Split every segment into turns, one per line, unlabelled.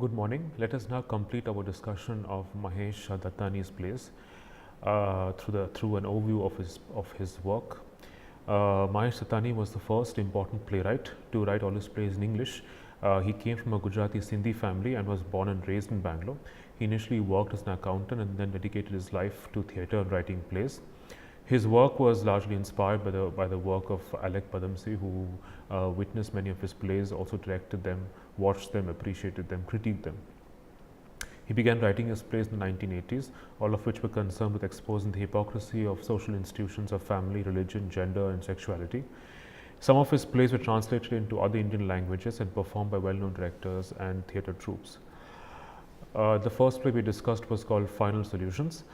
Good morning. Let us now complete our discussion of Mahesh Dattani's plays through an overview of his work. Mahesh Dattani was the first important playwright to write all his plays in English. He came from a Gujarati Sindhi family and was born and raised in Bangalore. He initially worked as an accountant and then dedicated his life to theatre and writing plays. His work was largely inspired by the work of Alec Padamsee, who witnessed many of his plays, also directed them, watched them, appreciated them, critiqued them. He began writing his plays in the 1980s, all of which were concerned with exposing the hypocrisy of social institutions of family, religion, gender, and sexuality. Some of his plays were translated into other Indian languages and performed by well-known directors and theatre troupes. The first play we discussed was called Final Solutions.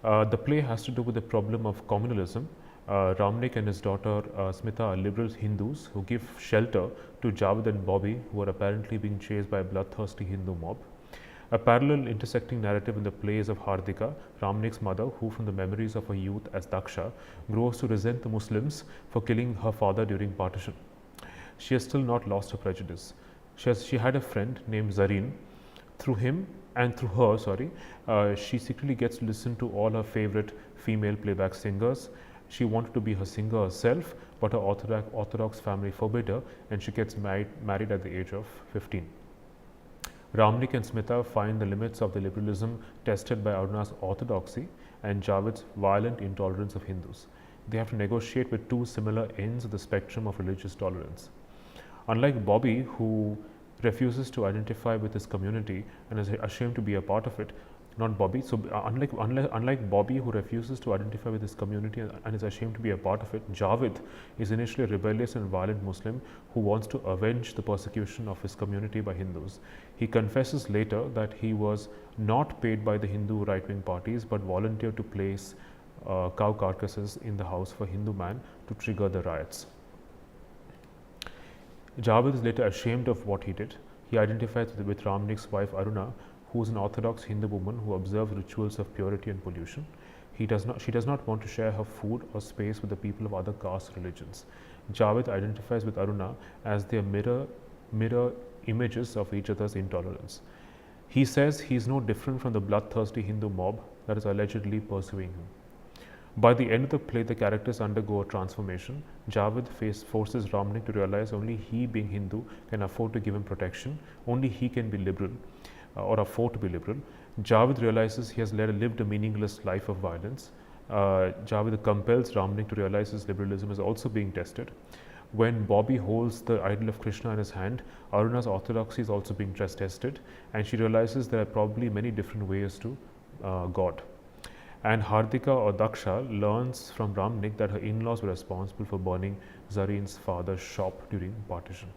The play has to do with the problem of communalism. Ramnik and his daughter Smita are liberal Hindus who give shelter to Javed and Bobby, who are apparently being chased by a bloodthirsty Hindu mob. A parallel intersecting narrative in the play is of Hardika, Ramnik's mother, who from the memories of her youth as Daksha grows to resent the Muslims for killing her father during partition. She has still not lost her prejudice. She had a friend named Zareen. Through him and through her, she secretly gets to listen to all her favorite female playback singers. She wanted to be her singer herself, but her Orthodox family forbid her, and she gets married at the age of 15. Ramnik and Smita find the limits of the liberalism tested by Aruna's orthodoxy and Javed's violent intolerance of Hindus. They have to negotiate with two similar ends of the spectrum of religious tolerance. Unlike Bobby, who refuses to identify with his community and is ashamed to be a part of it, not Bobby. So unlike Bobby, who refuses to identify with his community and is ashamed to be a part of it, Javed is initially a rebellious and violent Muslim who wants to avenge the persecution of his community by Hindus. He confesses later that he was not paid by the Hindu right-wing parties but volunteered to place cow carcasses in the house of a Hindu man to trigger the riots. Javed is later ashamed of what he did. He identifies with Ramnik's wife Aruna, who is an Orthodox Hindu woman who observes rituals of purity and pollution. She does not want to share her food or space with the people of other castes or religions. Javed identifies with Aruna as their mirror images of each other's intolerance. He says he is no different from the bloodthirsty Hindu mob that is allegedly pursuing him. By the end of the play, the characters undergo a transformation. Javed forces Ramnik to realize only he, being Hindu, can afford to give him protection. Only he can be liberal or afford to be liberal. Javed realizes he has lived a meaningless life of violence. Javed compels Ramnik to realize his liberalism is also being tested. When Bobby holds the idol of Krishna in his hand, Aruna's orthodoxy is also being tested, and she realizes there are probably many different ways to God. And Hardika or Daksha learns from Ramnik that her in-laws were responsible for burning Zareen's father's shop during partition.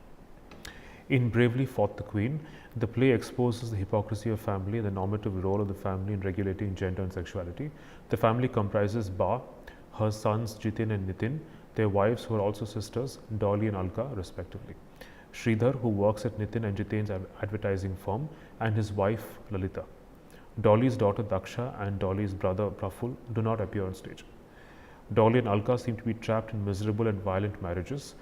In Bravely Fought the Queen, the play exposes the hypocrisy of family and the normative role of the family in regulating gender and sexuality. The family comprises Ba, her sons Jitin and Nitin, their wives who are also sisters, Dolly and Alka respectively, Sridhar, who works at Nitin and Jitin's advertising firm, and his wife Lalita. Dolly's daughter Daksha and Dolly's brother Praful do not appear on stage. Dolly and Alka seem to be trapped in miserable and violent marriages.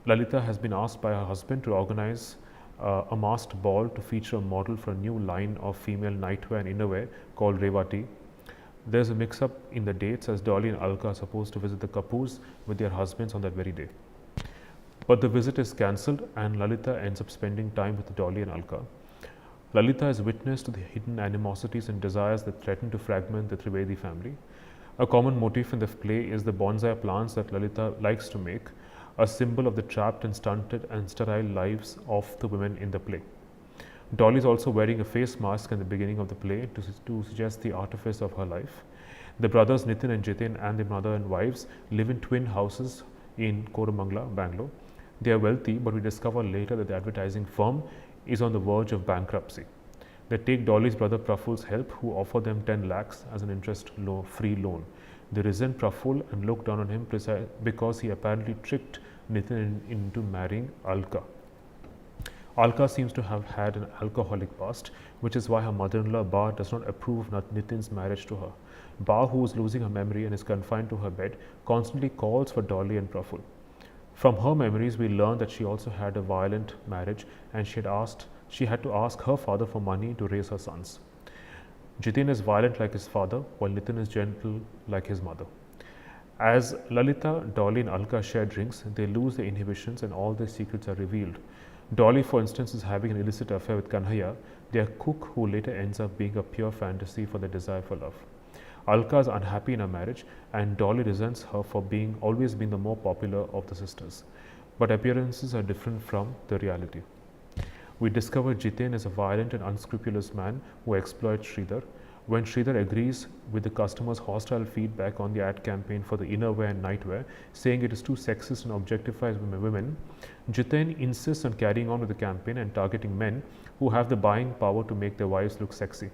Lalita has been asked by her husband to organize a masked ball to feature a model for a new line of female nightwear and innerwear called Revati. There's a mix-up in the dates as Dolly and Alka are supposed to visit the Kapoors with their husbands on that very day. But the visit is cancelled and Lalita ends up spending time with Dolly and Alka. Lalita is witness to the hidden animosities and desires that threaten to fragment the Trivedi family. A common motif in the play is the bonsai plants that Lalita likes to make, a symbol of the trapped and stunted and sterile lives of the women in the play. Dolly is also wearing a face mask in the beginning of the play to suggest the artifice of her life. The brothers Nitin and Jitin and their mother and wives live in twin houses in Koramangala, Bangalore. They are wealthy, but we discover later that the advertising firm is on the verge of bankruptcy. They take Dolly's brother Praful's help, who offer them 10 lakhs as an interest-free loan. They resent Praful and look down on him because he apparently tricked Nitin into marrying Alka. Alka seems to have had an alcoholic past, which is why her mother-in-law Ba does not approve Nitin's marriage to her. Ba, who is losing her memory and is confined to her bed, constantly calls for Dolly and Praful. From her memories, we learn that she also had a violent marriage and she had asked She had to ask her father for money to raise her sons. Jiten is violent like his father, while Nitin is gentle like his mother. As Lalita, Dolly and Alka share drinks, they lose their inhibitions and all their secrets are revealed. Dolly, for instance, is having an illicit affair with Kanhaiya, their cook, who later ends up being a pure fantasy for their desire for love. Alka is unhappy in her marriage, and Dolly resents her for being always being the more popular of the sisters. But appearances are different from the reality. We discover Jiten is a violent and unscrupulous man who exploits Sridhar. When Sridhar agrees with the customer's hostile feedback on the ad campaign for the innerwear and nightwear, saying it is too sexist and objectifies women, Jiten insists on carrying on with the campaign and targeting men who have the buying power to make their wives look sexy.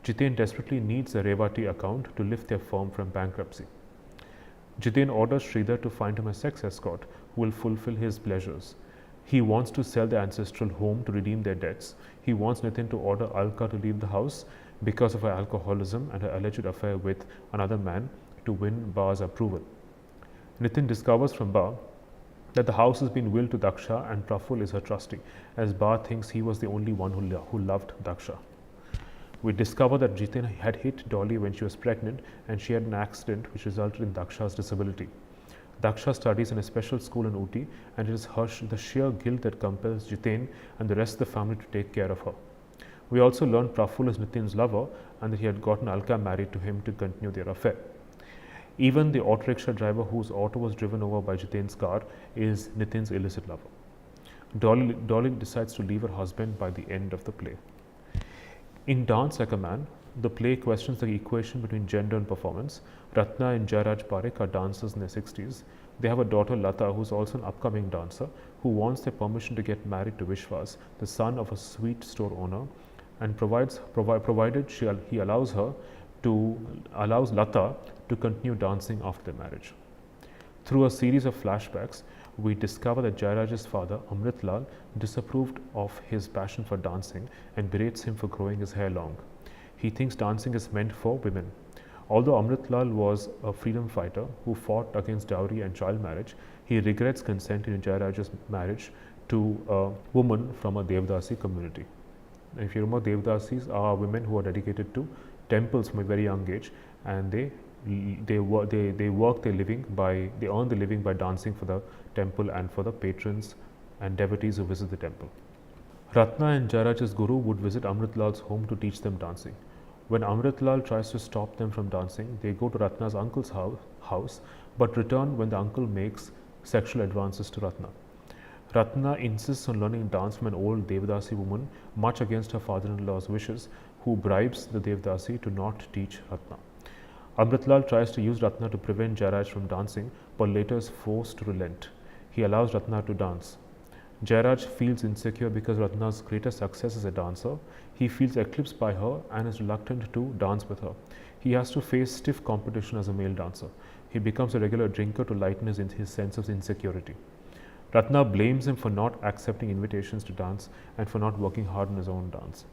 Jiten desperately needs the Revati account to lift their firm from bankruptcy. Jiten orders Sridhar to find him a sex escort who will fulfill his pleasures. He wants to sell the ancestral home to redeem their debts. He wants Nitin to order Alka to leave the house because of her alcoholism and her alleged affair with another man to win Ba's approval. Nitin discovers from Ba that the house has been willed to Daksha and Praful is her trustee, as Ba thinks he was the only one who loved Daksha. We discover that Jiten had hit Dolly when she was pregnant and she had an accident which resulted in Daksha's disability. Daksha studies in a special school in Ooty, and it is the sheer guilt that compels Jiten and the rest of the family to take care of her. We also learn Praful is Nitin's lover and that he had gotten Alka married to him to continue their affair. Even the auto rickshaw driver whose auto was driven over by Jiten's car is Nitin's illicit lover. Dolly decides to leave her husband by the end of the play. In Dance Like a Man, the play questions the equation between gender and performance. Ratna and Jairaj Parekh are dancers in their 60s. They have a daughter Lata, who is also an upcoming dancer, who wants their permission to get married to Vishwas, the son of a sweet store owner, and provided he allows Lata to continue dancing after their marriage. Through a series of flashbacks, we discover that Jairaj's father, Amrit Lal, disapproved of his passion for dancing and berates him for growing his hair long. He thinks dancing is meant for women. Although Amrit Lal was a freedom fighter who fought against dowry and child marriage, he regrets consenting to Jairaj's marriage to a woman from a Devdasi community. If you remember, Devdasis are women who are dedicated to temples from a very young age, and they earn the living by dancing for the temple and for the patrons and devotees who visit the temple. Ratna and Jairaj's guru would visit Amrit Lal's home to teach them dancing. When Amrit Lal tries to stop them from dancing, they go to Ratna's uncle's house but return when the uncle makes sexual advances to Ratna. Ratna insists on learning dance from an old Devdasi woman, much against her father-in-law's wishes, who bribes the Devdasi to not teach Ratna. Amrit Lal tries to use Ratna to prevent Jairaj from dancing, but later is forced to relent. He allows Ratna to dance. Jairaj feels insecure because Ratna's greatest success as a dancer. He feels eclipsed by her and is reluctant to dance with her. He has to face stiff competition as a male dancer. He becomes a regular drinker to lighten his sense of insecurity. Ratna blames him for not accepting invitations to dance and for not working hard on his own dance.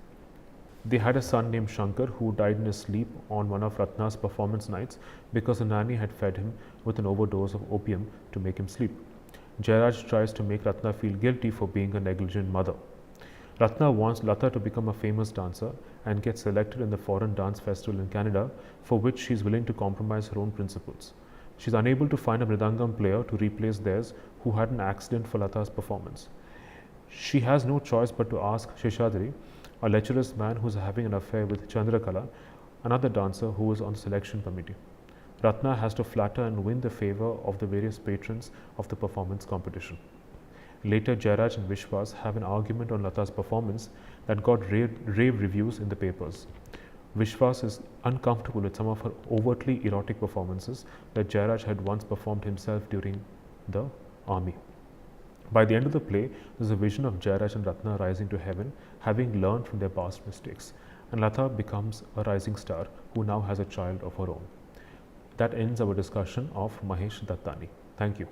They had a son named Shankar who died in his sleep on one of Ratna's performance nights because a nanny had fed him with an overdose of opium to make him sleep. Jairaj tries to make Ratna feel guilty for being a negligent mother. Ratna wants Lata to become a famous dancer and gets selected in the foreign dance festival in Canada, for which she is willing to compromise her own principles. She is unable to find a mridangam player to replace theirs who had an accident for Lata's performance. She has no choice but to ask Sheshadri, a lecherous man who is having an affair with Chandrakala, another dancer who is on the selection committee. Ratna has to flatter and win the favor of the various patrons of the performance competition. Later, Jairaj and Vishwas have an argument on Lata's performance that got rave reviews in the papers. Vishwas is uncomfortable with some of her overtly erotic performances that Jairaj had once performed himself during the army. By the end of the play, there is a vision of Jairaj and Ratna rising to heaven, having learned from their past mistakes, and Lata becomes a rising star who now has a child of her own. That ends our discussion of Mahesh Dattani. Thank you.